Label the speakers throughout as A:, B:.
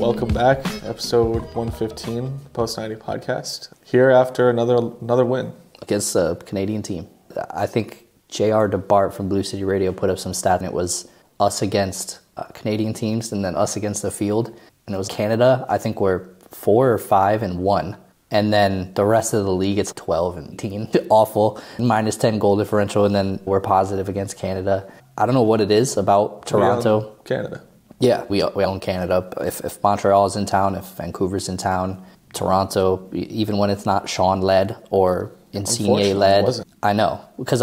A: Welcome back, episode 115, Post 90 podcast. Here after another win
B: against a Canadian team. I think J.R. DeBart from Blue City Radio put up some stat, and it was us against Canadian teams, and then us against the field, and it was Canada. I think we're 4 or 5 and 1, and then the rest of the league it's 12 and 18. Awful, minus 10 goal differential, and then we're positive against Canada. I don't know what it is about Toronto.
A: Canada.
B: Yeah, we own Canada. If Montreal is in town, if Vancouver's in town, Toronto, even when it's not Sean-led or Insigne-led. I know, because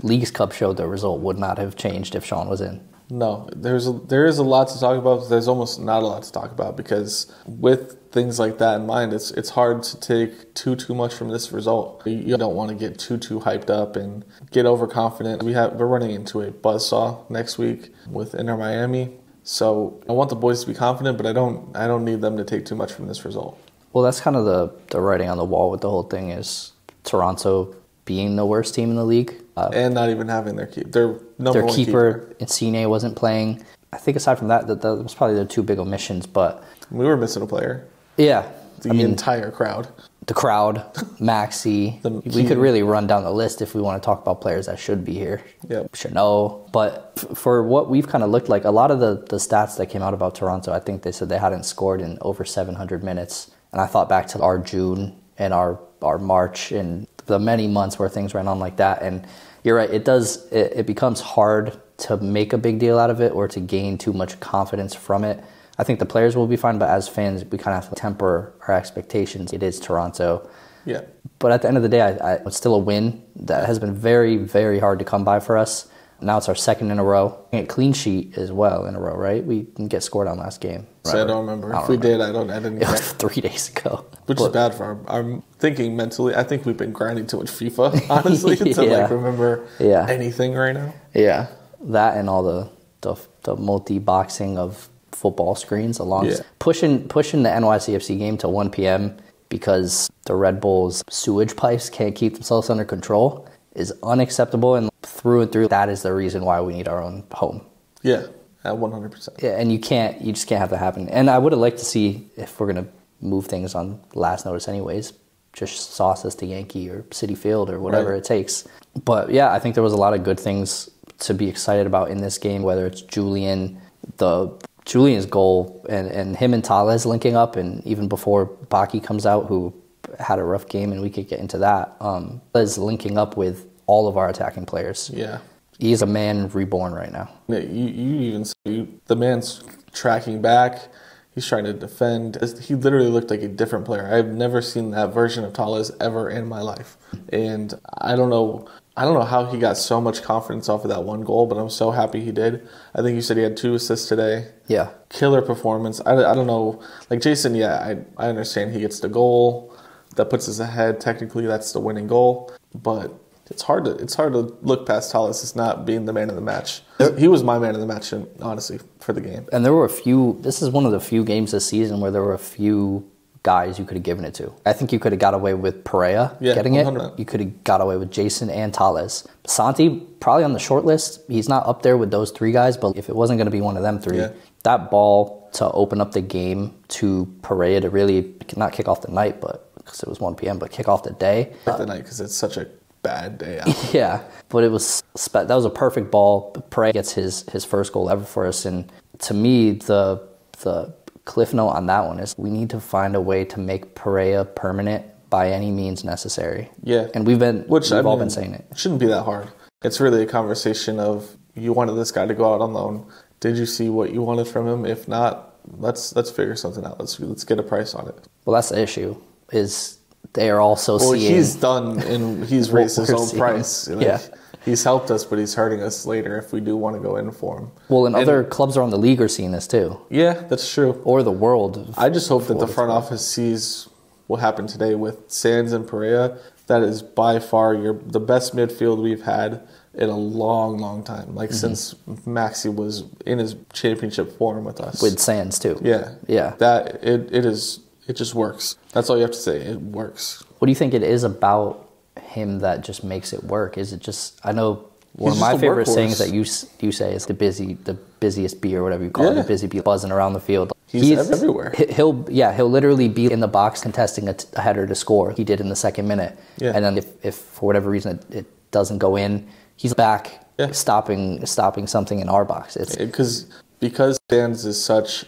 B: League's Cup showed the result would not have changed if Sean was in.
A: No, there is a lot to talk about. There's almost not a lot to talk about because with things like that in mind, it's hard to take too much from this result. You don't want to get too hyped up and get overconfident. We're running into a buzzsaw next week with Inter Miami. So I want the boys to be confident, but I don't need them to take too much from this result.
B: Well, that's kind of the writing on the wall with the whole thing is Toronto being the worst team in the league.
A: And not even having their
B: their keeper. Insigne wasn't playing. I think aside from that was probably the two big omissions, but...
A: We were missing a player.
B: Yeah.
A: The entire crowd.
B: The crowd, Maxi. We could really run down the list if we want to talk about players that should be here.
A: Yep.
B: Chanot. But for what we've kind of looked like, a lot of the stats that came out about Toronto, I think they said they hadn't scored in over 700 minutes. And I thought back to our June and our March and the many months where things went on like that. And you're right, it becomes hard to make a big deal out of it or to gain too much confidence from it. I think the players will be fine, but as fans, we kind of have to temper our expectations. It is Toronto.
A: Yeah.
B: But at the end of the day, it's still a win that has been very, very hard to come by for us. Now it's our second in a row. A clean sheet as well in a row, right? We didn't get scored on last game.
A: Right? So I don't remember. If we did, I didn't.
B: It was 3 days ago.
A: Which is bad for our thinking mentally. I think we've been grinding too much FIFA, honestly, to remember anything right now.
B: Yeah. That and all the multi-boxing of football screens along pushing the NYCFC game to 1 p.m. because the Red Bulls sewage pipes can't keep themselves under control is unacceptable, and through and through that is the reason why we need our own home.
A: Yeah, at 100%.
B: Yeah, and you just can't have that happen. And I would have liked to see, if we're gonna move things on last notice anyways, just sauce us to Yankee or Citi Field or whatever it takes. But yeah, I think there was a lot of good things to be excited about in this game, whether it's Julian's goal and him and Tales linking up, and even before Baki comes out, who had a rough game, and we could get into that, is linking up with all of our attacking players.
A: Yeah.
B: He's a man reborn right now.
A: Yeah, the man's tracking back. He's trying to defend. He literally looked like a different player. I've never seen that version of Tales ever in my life. And I don't know how he got so much confidence off of that one goal, but I'm so happy he did. I think you said he had 2 assists today.
B: Yeah.
A: Killer performance. I don't know. Like Jason, I understand he gets the goal. That puts us ahead. Technically, that's the winning goal. But it's hard to look past Tales as not being the man of the match. He was my man of the match, honestly, for the game.
B: And this is one of the few games this season where there were a few guys you could have given it to. I think you could have got away with Pereira getting 100%. You could have got away with Jason and Tales. Santi, probably on the short list. He's not up there with those 3 guys, but if it wasn't going to be one of them 3, that ball to open up the game to Pereira to really not kick off the night, but because it was 1 p.m., but kick off the day.
A: The night because it's such a bad day out.
B: Yeah, but that was a perfect ball. Pereira gets his first goal ever for us, and to me, the cliff note on that one is we need to find a way to make Pereira permanent by any means necessary.
A: Yeah.
B: And we've all been saying it.
A: It shouldn't be that hard. It's really a conversation of, you wanted this guy to go out on loan. Did you see what you wanted from him? If not, let's figure something out. Let's get a price on it.
B: Well, that's the issue, is they are also seeing...
A: Well, he's done, and he's raised his own price. He's helped us, but he's hurting us later if we do want to go in for him.
B: Well, and other clubs around the league are seeing this too.
A: Yeah, that's true.
B: Or the world.
A: I just hope that the front office sees what happened today with Sands and Pereira. That is by far the best midfield we've had in a long, long time. Since Maxi was in his championship form with us.
B: With Sands too.
A: Yeah. That it just works. That's all you have to say. It works.
B: What do you think it is about him that just makes it work? Is it just, I know one of my favorite sayings that you say is the busiest bee or whatever you call it, the busy bee buzzing around the field.
A: He's everywhere.
B: He'll literally be in the box contesting a header to score. He did in the second minute. Yeah. And then if for whatever reason it doesn't go in, he's back stopping something in our box. It's
A: because Sands is such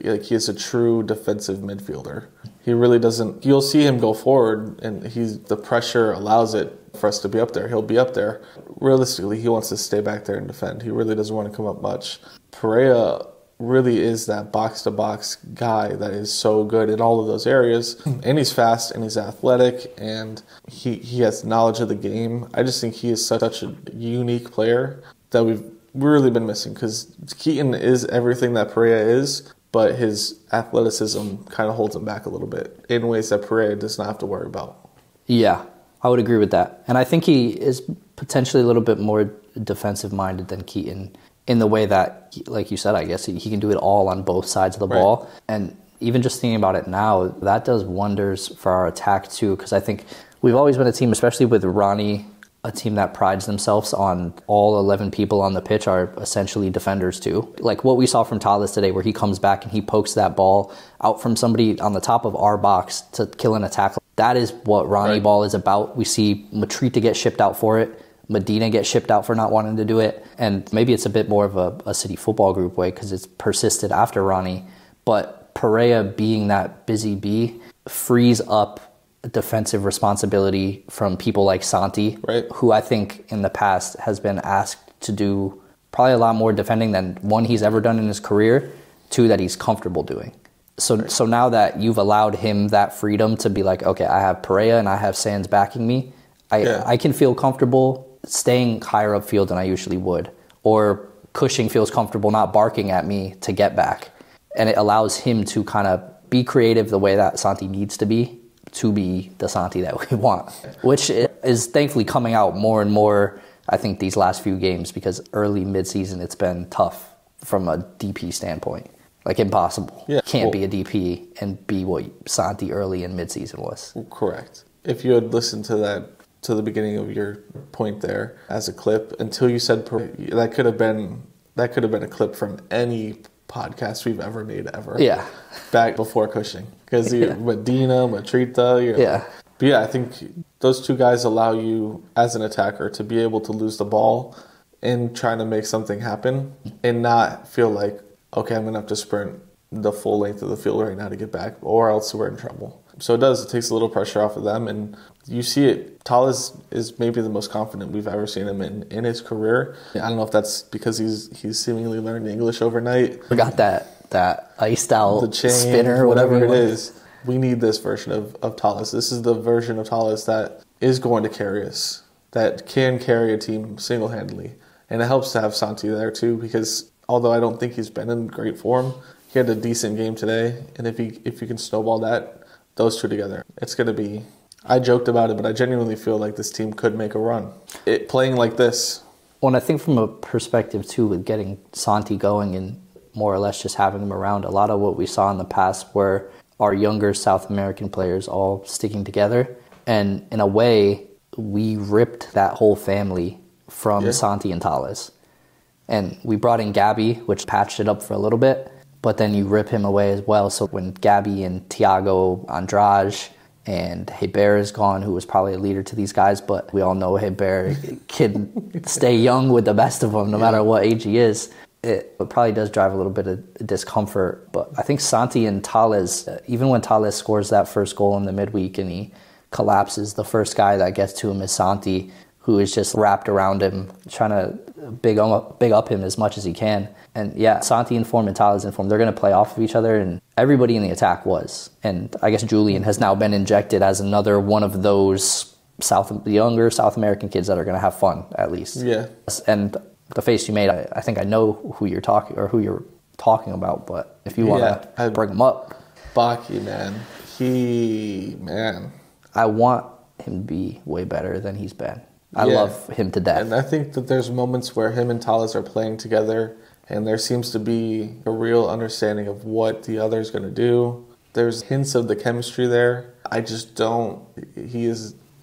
A: he is a true defensive midfielder. He really doesn't. You'll see him go forward, and the pressure allows it for us to be up there. He'll be up there. Realistically, he wants to stay back there and defend. He really doesn't want to come up much. Pereira really is that box-to-box guy that is so good in all of those areas. And he's fast, and he's athletic, and he has knowledge of the game. I just think he is such a unique player that we've really been missing, because Keaton is everything that Pereira is, but his athleticism kind of holds him back a little bit in ways that Pereira does not have to worry about.
B: Yeah, I would agree with that. And I think he is potentially a little bit more defensive-minded than Keaton in the way that, like you said, I guess he can do it all on both sides of the ball. And even just thinking about it now, that does wonders for our attack too, because I think we've always been a team, especially with Ronnie, a team that prides themselves on all 11 people on the pitch are essentially defenders too. Like what we saw from Thales today, where he comes back and he pokes that ball out from somebody on the top of our box to kill an attack. That is what Ronnie ball is about. We see Matrita get shipped out for it. Medina get shipped out for not wanting to do it. And maybe it's a bit more of a City Football Group way because it's persisted after Ronnie. But Pereira being that busy bee frees up defensive responsibility from people like Santi, who I think in the past has been asked to do probably a lot more defending than one, he's ever done in his career, two, that he's comfortable doing. So now that you've allowed him that freedom to be like, okay, I have Pereira and I have Sands backing me, I can feel comfortable staying higher upfield than I usually would. Or Cushing feels comfortable not barking at me to get back. And it allows him to kind of be creative the way that Santi needs to be the Santi that we want, which is thankfully coming out more and more, I think, these last few games, because early mid-season it's been tough from a DP standpoint. Like impossible. Yeah, Can't be a DP and be what Santi early and mid-season was.
A: Correct. If you had listened to the beginning of your point there as a clip, until you said that could have been a clip from any podcast we've ever made ever.
B: Yeah.
A: Back before Cushing. Because Medina, Matrita. But yeah, I think those two guys allow you as an attacker to be able to lose the ball and trying to make something happen and not feel like, okay, I'm going to have to sprint the full length of the field right now to get back, or else we're in trouble. So it takes a little pressure off of them, and you see it. Thales is maybe the most confident we've ever seen him in his career. I don't know if that's because he's seemingly learned English overnight.
B: Forgot that iced out
A: the chain,
B: spinner,
A: whatever it is. We need this version of Thales. This is the version of Thales that is going to carry us, that can carry a team single-handedly. And it helps to have Santi there too, because although I don't think he's been in great form, he had a decent game today. And if you can snowball those two together, it's going to be... I joked about it, but I genuinely feel like this team could make a run. Playing like this.
B: Well, and I think from a perspective too, with getting Santi going and more or less just having him around, a lot of what we saw in the past were our younger South American players all sticking together. And in a way, we ripped that whole family from Santi and Thales. And we brought in Gabby, which patched it up for a little bit, but then you rip him away as well. So when Gabby and Thiago, Andrade, and Heber is gone, who was probably a leader to these guys, but we all know Heber can stay young with the best of them no matter what age he is. It probably does drive a little bit of discomfort. But I think Santi and Thales, even when Thales scores that first goal in the midweek and he collapses, the first guy that gets to him is Santi, who is just wrapped around him, trying to big up him as much as he can. And yeah, Santi in form and Thales in form, they're going to play off of each other, and everybody in the attack was. And I guess Julian has now been injected as another one of those younger South American kids that are going to have fun, at least. Yeah. And the face you made, I think I know who you're talking about, but if you want to bring him up.
A: Baki, man.
B: I want him to be way better than he's been. I love him to death.
A: And I think that there's moments where him and Thales are playing together, and there seems to be a real understanding of what the other's going to do. There's hints of the chemistry there. I don't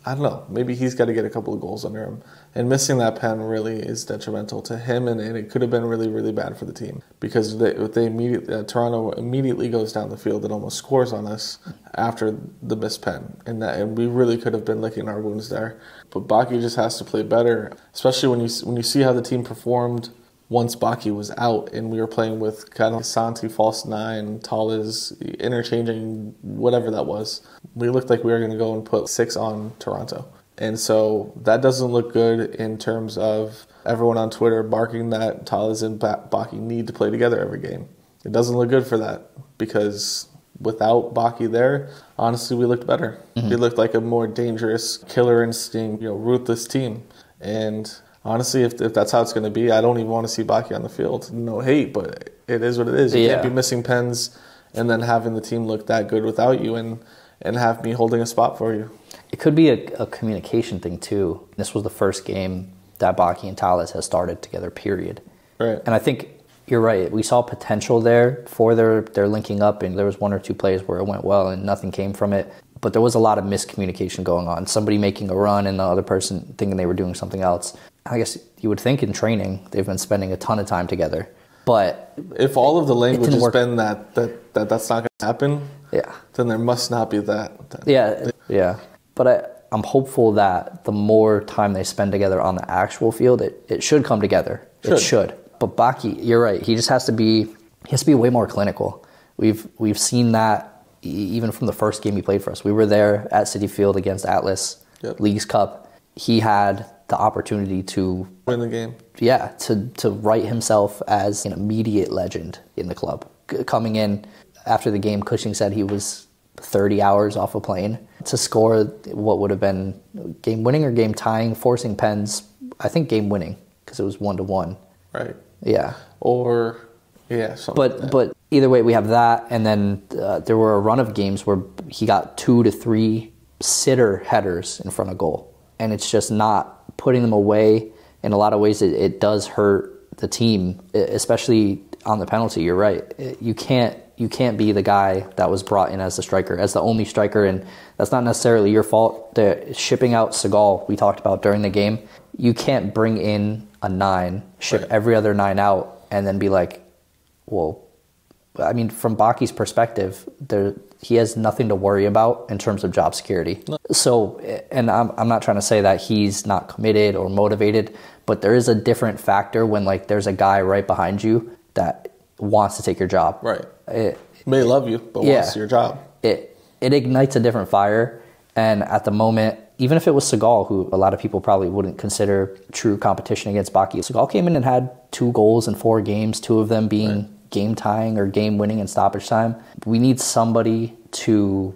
A: know. Maybe he's got to get a couple of goals under him And missing that pen really is detrimental to him, and it could have been really, really bad for the team because Toronto immediately goes down the field and almost scores on us after the missed pen, and we really could have been licking our wounds there. But Baki just has to play better, especially when you see how the team performed once Baki was out and we were playing with kind of Santi false nine, Talles interchanging whatever that was. We looked like we were going to go and put 6 on Toronto. And so that doesn't look good in terms of everyone on Twitter barking that Talles and Baki need to play together every game. It doesn't look good for that because without Baki there, honestly, we looked better. We looked like a more dangerous, killer instinct, ruthless team. And honestly, if that's how it's going to be, I don't even want to see Baki on the field. No hate, but it is what it is. You can't be missing pens and then having the team look that good without you and have me holding a spot for you.
B: It could be a communication thing, too. This was the first game that Baki and Talles has started together, period.
A: Right.
B: And I think you're right. We saw potential there for their linking up, and there was 1 or 2 plays where it went well and nothing came from it. But there was a lot of miscommunication going on. Somebody making a run and the other person thinking they were doing something else. I guess you would think in training they've been spending a ton of time together. But
A: if all of the language has been that's not going to happen, then there must not be that.
B: Yeah. But I'm hopeful that the more time they spend together on the actual field, it should come together. It should. But Baki, you're right. He just has to be way more clinical. We've seen that even from the first game he played for us. We were there at Citi Field against Atlas, Leagues Cup. He had the opportunity to
A: win the game.
B: Yeah, to write himself as an immediate legend in the club. Coming in after the game, Cushing said he was 30 hours off a plane to score what would have been game winning or game tying, forcing pens. I think game winning because it was 1-1.
A: Right.
B: Yeah.
A: Something.
B: But either way, we have that, and then there were a run of games where he got 2 to 3 sitter headers in front of goal, and it's just not putting them away. In a lot of ways, it does hurt the team, especially on the penalty. You're right. You can't be the guy that was brought in as the striker, as the only striker, and that's not necessarily your fault. The shipping out Segal, we talked about during the game, you can't bring in a 9, ship every other 9 out, and then be like, well, I mean, from Baki's perspective, he has nothing to worry about in terms of job security. No. So, and I'm not trying to say that he's not committed or motivated, but there is a different factor when there's a guy right behind you that wants to take your job.
A: Right. May love you, but wants your job.
B: It ignites a different fire. And at the moment, even if it was Segal, who a lot of people probably wouldn't consider true competition against Baki, Segal came in and had 2 goals in 4 games, 2 of them being game tying or game winning in stoppage time. We need somebody to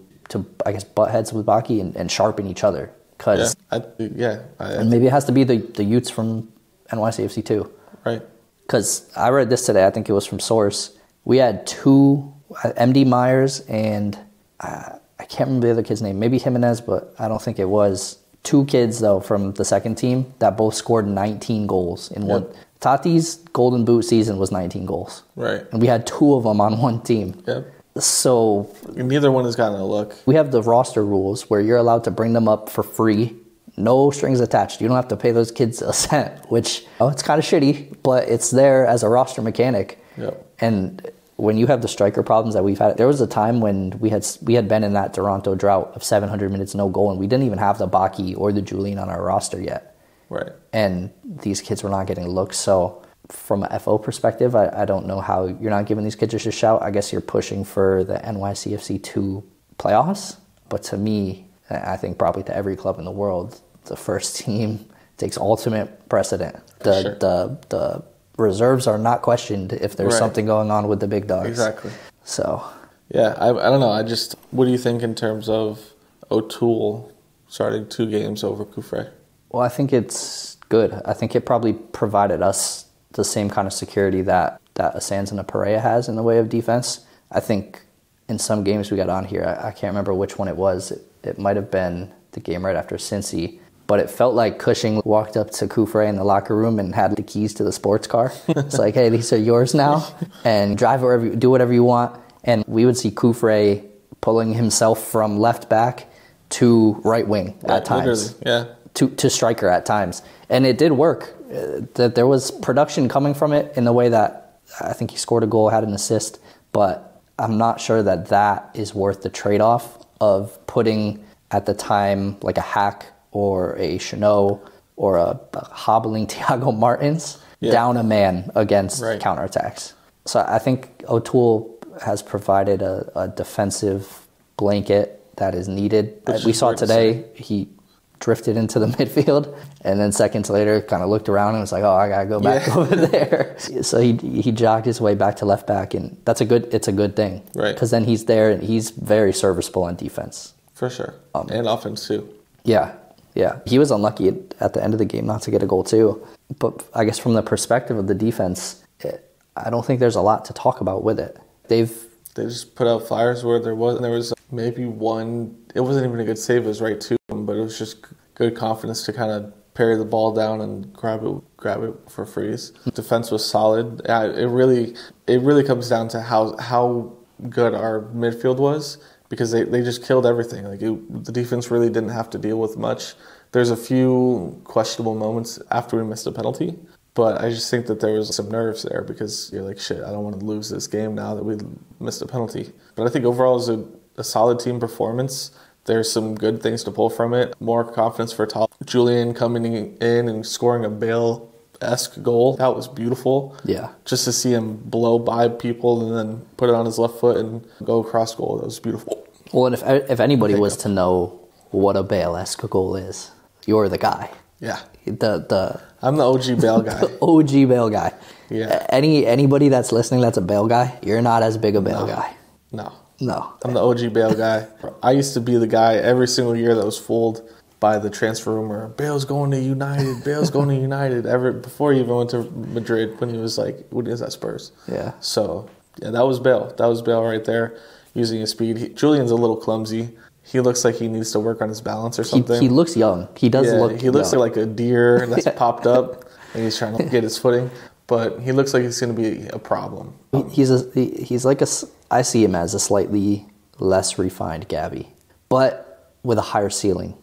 B: I guess butt heads with Baki and sharpen each other. And maybe it has to be the youths from NYCFC too.
A: Right.
B: Because I read this today, I think it was from Source. We had 2, MD Myers and I can't remember the other kid's name. Maybe Jimenez, but I don't think it was. 2 kids, though, from the second team that both scored 19 goals in one. Tati's Golden Boot season was 19 goals.
A: Right.
B: And we had 2 of them on one team.
A: Yep.
B: So
A: neither one has gotten a look.
B: We have the roster rules where you're allowed to bring them up for free. No strings attached. You don't have to pay those kids a cent, which it's kind of shitty, but it's there as a roster mechanic.
A: Yep.
B: And when you have the striker problems that we've had, there was a time when we had been in that Toronto drought of 700 minutes no goal, and we didn't even have the Baki or the Julian on our roster yet.
A: Right.
B: And these kids were not getting looks. So from a FO perspective, I don't know how you're not giving these kids just a shout. I guess you're pushing for the NYCFC 2 playoffs. But to me, I think probably to every club in the world, the first team takes ultimate precedent. The reserves are not questioned if there's something going on with the big dogs.
A: Exactly.
B: So.
A: Yeah, I don't know. What do you think in terms of O'Toole starting 2 games over Koufre?
B: Well, I think it's good. I think it probably provided us the same kind of security that Asanz and Pereira has in the way of defense. I think in some games we got on here, I can't remember which one it was. It might have been the game right after Cincy. But it felt like Cushing walked up to Koufre in the locker room and had the keys to the sports car. It's like, hey, these are yours now, and do whatever you want. And we would see Koufre pulling himself from left back to right wing at times.
A: Literally, yeah.
B: to striker at times. And it did work. That there was production coming from it in the way that I think he scored a goal, had an assist, but I'm not sure that that is worth the trade-off of putting at the time like a Hack or a Chanot or a hobbling Thiago Martins down a man against counterattacks. So I think O'Toole has provided a defensive blanket that is needed. We saw today he drifted into the midfield, and then seconds later kind of looked around and was like, oh, I gotta go back over there. So he jogged his way back to left back, and it's a good thing, right? Because then he's there and he's very serviceable on defense
A: for sure, and offense too.
B: Yeah, he was unlucky at the end of the game not to get a goal too, but I guess from the perspective of the defense, I don't think there's a lot to talk about with it. They
A: just put out fires where there was maybe one. It wasn't even a good save. It was right to him, but it was just good confidence to kind of parry the ball down and grab it for freeze. Defense was solid. It really comes down to how good our midfield was, because they just killed everything. The defense really didn't have to deal with much. There's a few questionable moments after we missed a penalty, but I just think that there was some nerves there, because you're like, shit, I don't want to lose this game now that we missed a penalty. But I think overall it was a solid team performance. There's some good things to pull from it. More confidence for Top. Julian coming in and scoring a Bale-esque goal. That was beautiful.
B: Yeah.
A: Just to see him blow by people and then put it on his left foot and go across goal. That was beautiful.
B: Well, and if anybody was to know what a Bale-esque goal is, you're the guy.
A: Yeah.
B: I'm
A: the OG Bale guy.
B: The OG Bale guy.
A: Yeah.
B: Anybody that's listening that's a Bale guy, you're not as big a Bale guy.
A: No. I'm the OG Bale guy. I used to be the guy every single year that was fooled by the transfer rumor. Bale's going to United. Bale's going to United. Before he even went to Madrid, when he was when he was at Spurs.
B: Yeah.
A: So, that was Bale. That was Bale right there, using his speed. Julian's a little clumsy. He looks like he needs to work on his balance or something.
B: He looks young. He does look
A: He looks
B: young.
A: like a deer that's popped up and he's trying to get his footing. But he looks like he's going to be a problem.
B: He's like I see him as a slightly less refined Gabby, but with a higher ceiling.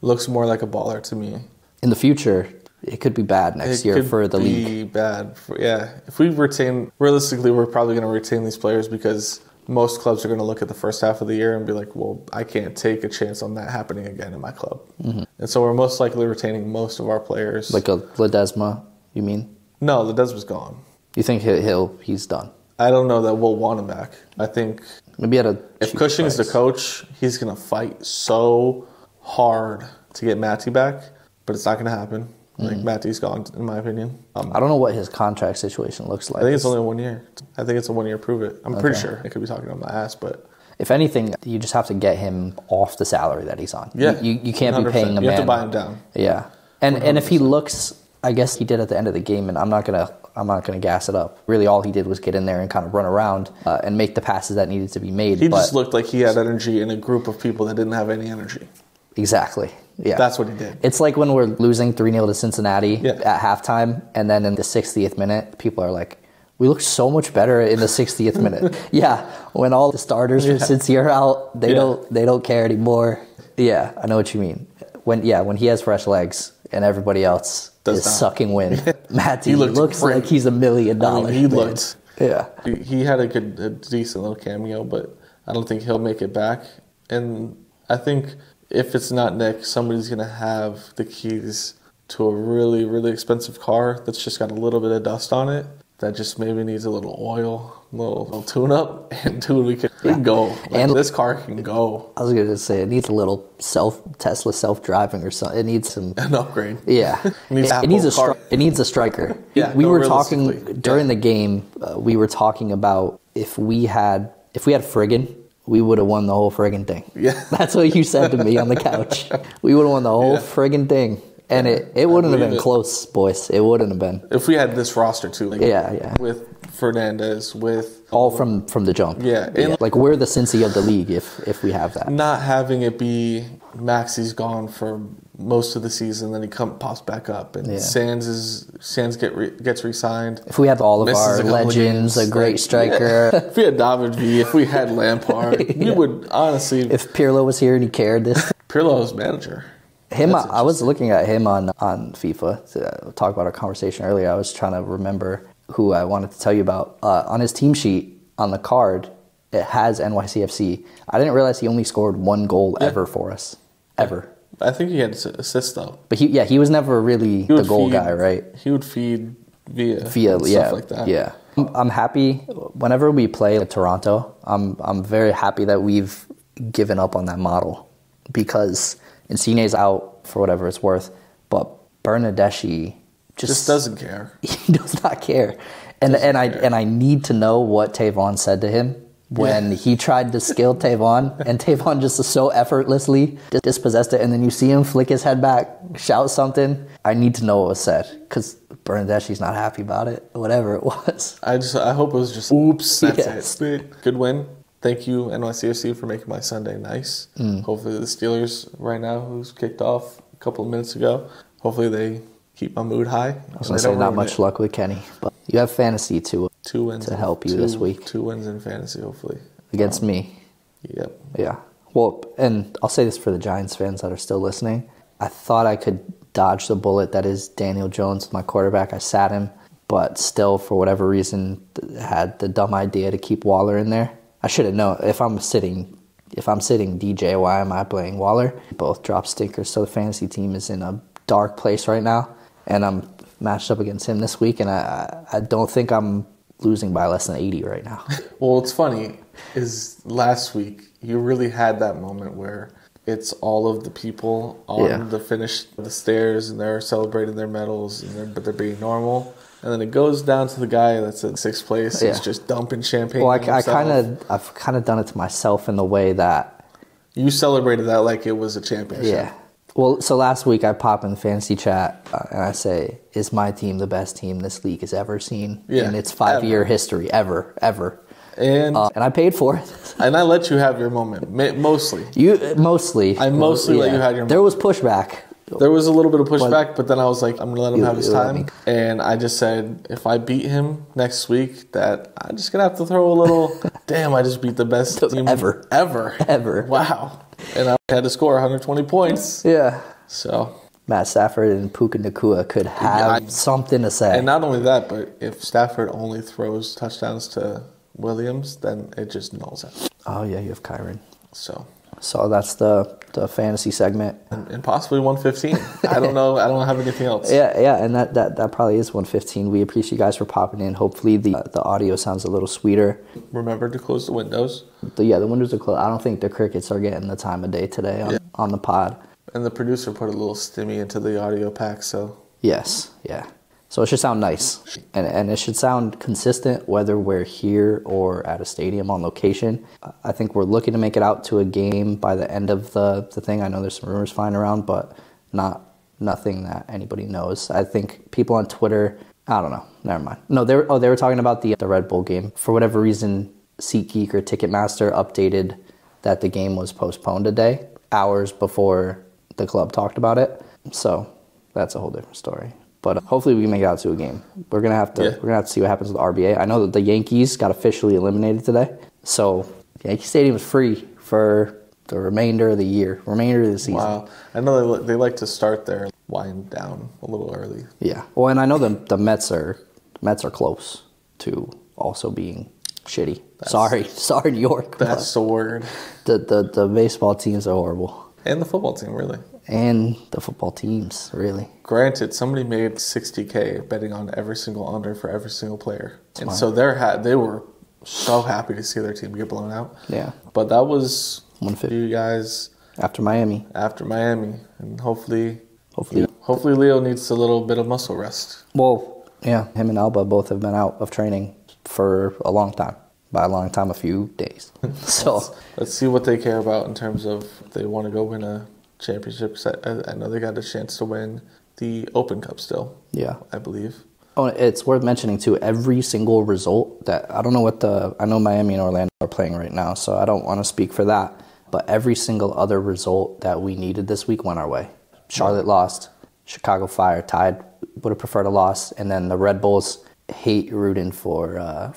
A: Looks more like a baller to me.
B: In the future, it could be bad next year for the league.
A: It could be bad. If we retain, realistically, we're probably going to retain these players, because most clubs are going to look at the first half of the year and be like, well, I can't take a chance on that happening again in my club. Mm-hmm. And so we're most likely retaining most of our players.
B: Like a Ledesma, you mean?
A: No, Ledesma's gone.
B: You think he's done?
A: I don't know that we'll want him back. I think
B: maybe if
A: Cushing's the coach, he's going to fight so hard to get Matty back, but it's not going to happen. Matty's gone, in my opinion.
B: I don't know what his contract situation looks like.
A: I think it's only 1 year. I think it's a 1 year prove it. I'm pretty sure. I could be talking on my ass, but
B: if anything, you just have to get him off the salary that he's on.
A: Yeah,
B: you can't 100%. Be paying a man.
A: You have to buy him down.
B: Yeah, and if he looks, I guess he did at the end of the game, and I'm not gonna gas it up. Really, all he did was get in there and kind of run around and make the passes that needed to be made.
A: He just looked like he had energy in a group of people that didn't have any energy.
B: Exactly. Yeah.
A: That's what he did.
B: It's like when we're losing 3-0 to Cincinnati at halftime, and then in the 60th minute, people are like, we look so much better in the 60th minute. Yeah. When all the starters from Cincy are out, they don't care anymore. Yeah, I know what you mean. When he has fresh legs and everybody else is sucking wind. Matty looks like he's $1 million.
A: He looked.
B: Yeah.
A: He had a decent little cameo, but I don't think he'll make it back. And I think if it's not Nick, somebody's going to have the keys to a really, really expensive car that's just got a little bit of dust on it, that just maybe needs a little oil, a little tune-up, and dude, we can go. And this car can go.
B: I was going to say, it needs a little Tesla self-driving or something. It needs an
A: upgrade.
B: Yeah. It needs a striker.
A: Yeah,
B: we were talking, during the game, we were talking about if we had friggin', we would have won the whole friggin' thing.
A: Yeah.
B: That's what you said to me on the couch. We would have won the whole friggin' thing. And it wouldn't have been close, boys. It wouldn't have been.
A: If we had this roster, too. With Fernandez, with...
B: all from the jump.
A: Yeah.
B: Like, we're the Cincy of the league if we have that.
A: Not having it be Maxi's gone for most of the season, then he pops back up. And Sands gets re-signed.
B: If we had all of our legends, a great striker.
A: Yeah. If we had David V, if we had Lampard, we would honestly...
B: If Pirlo was here and he cared this...
A: Pirlo's manager.
B: I was looking at him on FIFA to talk about our conversation earlier. I was trying to remember who I wanted to tell you about. On his team sheet, on the card, it has NYCFC. I didn't realize he only scored one goal ever for us. Ever.
A: I think he had assists, though.
B: But he was never really the goal guy, right?
A: He would feed via
B: stuff
A: like that.
B: Yeah. I'm happy whenever we play Toronto. I'm very happy that we've given up on that model because Insigne's out for whatever it's worth, but Bernardeschi just
A: doesn't care.
B: He does not care. And I need to know what Tavon said to him when he tried to skill Tavon, and Tavon just so effortlessly dispossessed it, and then you see him flick his head back, shout something. I need to know what was said, because Bernardeschi's not happy about it, whatever it was.
A: I hope it was just, oops, that's it. Good win. Thank you, NYCFC, for making my Sunday nice. Hopefully the Steelers right now, who's kicked off a couple of minutes ago, hopefully they keep my mood high.
B: I was going to say not much luck with Kenny, but you have fantasy to help you this week.
A: 2 wins in fantasy, hopefully.
B: Against me.
A: Yep.
B: Yeah. Well, and I'll say this for the Giants fans that are still listening. I thought I could dodge the bullet that is Daniel Jones, my quarterback. I sat him, but still, for whatever reason, had the dumb idea to keep Waller in there. I should have known. If I'm sitting DJ, why am I playing Waller? Both drop stinkers, so the fantasy team is in a dark place right now. And I'm matched up against him this week, and I don't think I'm losing by less than 80 right now.
A: Well, what's funny is last week you really had that moment where it's all of the people on the finish of the stairs, and they're celebrating their medals, but they're being normal. And then it goes down to the guy that's in 6th place. He's just dumping champagne.
B: Well, I've kind of done it to myself in the way that
A: you celebrated that like it was a championship.
B: Yeah. Well, so last week I pop in the fantasy chat and I say, is my team the best team this league has ever seen in its 5-year history, ever. And I paid for it.
A: And I let you have your moment, mostly.
B: I mostly
A: let you have your moment.
B: There was pushback.
A: There was a little bit of pushback, but then I was like, I'm going to let him have his time. And I just said, if I beat him next week, that I'm just going to have to throw a little, damn, I just beat the best team ever. Wow. And I had to score 120 points.
B: Yeah.
A: So
B: Matt Stafford and Puka Nacua could have something to say.
A: And not only that, but if Stafford only throws touchdowns to Williams, then it just nulls it.
B: Oh, yeah, you have Kyron.
A: So
B: that's the fantasy segment.
A: And possibly 115. I don't know. I don't have anything else.
B: Yeah, and that probably is 115. We appreciate you guys for popping in. Hopefully the audio sounds a little sweeter.
A: Remember to close the windows.
B: The windows are closed. I don't think the crickets are getting the time of day today on the pod.
A: And the producer put a little stimmy into the audio pack, so.
B: Yes, yeah. So it should sound nice. And it should sound consistent whether we're here or at a stadium on location. I think we're looking to make it out to a game by the end of the thing. I know there's some rumors flying around, but nothing that anybody knows. I think people on Twitter, I don't know. Never mind. No, they were talking about the Red Bull game. For whatever reason, SeatGeek or Ticketmaster updated that the game was postponed a day, hours before the club talked about it. So that's a whole different story. But hopefully we can make it out to a game. We're gonna have to see what happens with the RBA. I know that the Yankees got officially eliminated today, so Yankee Stadium is free for the remainder of the season.
A: Wow, I know they like to start their wind down a little early.
B: Yeah, well, and I know the Mets are close to also being shitty. Sorry, New York.
A: That's the word.
B: The baseball teams are horrible.
A: And the football team, really.
B: And the football teams, really.
A: Granted, somebody made $60K betting on every single under for every single player. And so they were so happy to see their team get blown out.
B: Yeah.
A: But that was
B: 150.
A: You guys.
B: After Miami.
A: And hopefully Leo needs a little bit of muscle rest.
B: Well, yeah, him and Alba both have been out of training for a long time. By a long time, a few days. So
A: let's see what they care about in terms of if they want to go win a championship. I know they got a chance to win the Open Cup still. Yeah, I believe.
B: Oh, it's worth mentioning too. Every single result that I don't know I know Miami and Orlando are playing right now, so I don't want to speak for that. But every single other result that we needed this week went our way. Charlotte lost. Chicago Fire tied. Would have preferred a loss, and then the Red Bulls. Hate rooting for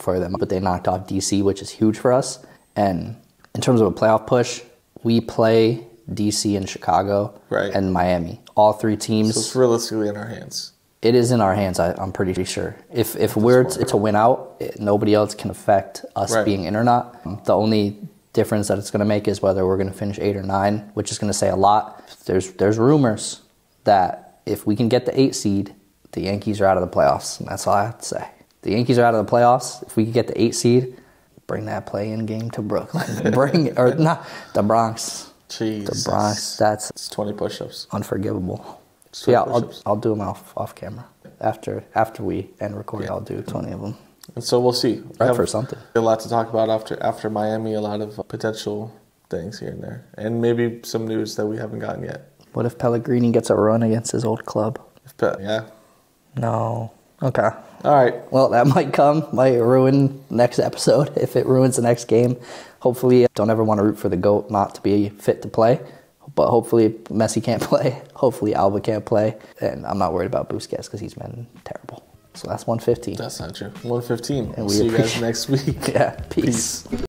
B: them, but they knocked off DC, which is huge for us. And in terms of a playoff push, we play DC and Chicago,
A: Right.
B: and Miami. All three teams.
A: So it's realistically in our hands.
B: It is in our hands, I'm pretty sure. If we're to win out, nobody else can affect us being in or not. The only difference that it's going to make is whether we're going to finish 8 or 9, which is going to say a lot. There's rumors that if we can get the 8 seed, the Yankees are out of the playoffs, and that's all I have to say. The Yankees are out of the playoffs. If we can get the 8 seed, bring that play-in game to Brooklyn. The Bronx.
A: Jeez.
B: The Bronx.
A: It's 20 push-ups.
B: Unforgivable. So yeah, I'll do them off camera. After we end recording, I'll do 20 of them.
A: And so we'll see.
B: Right for something.
A: A lot to talk about after Miami, a lot of potential things here and there. And maybe some news that we haven't gotten yet.
B: What if Pellegrini gets a run against his old club?
A: Yeah.
B: No. Okay.
A: All right.
B: Well, that might ruin next episode if it ruins the next game. Hopefully, don't ever want to root for the GOAT not to be fit to play. But hopefully Messi can't play. Hopefully Alba can't play. And I'm not worried about Busquets because he's been terrible. So that's 115.
A: That's not true. 115.
B: And
A: We'll see you guys next week.
B: Yeah, peace.